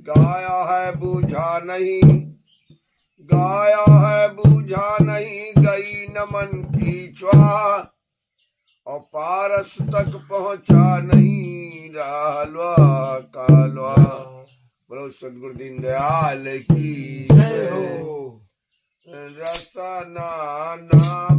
गाया है बूझा नहीं, गाया है बूझा नहीं, गई नमन की च्वाह और पारस तक पहुंचा नहीं राहलवा कालवा। बोलो सदगुरु दीन दयाल की जय हो। रसना नाम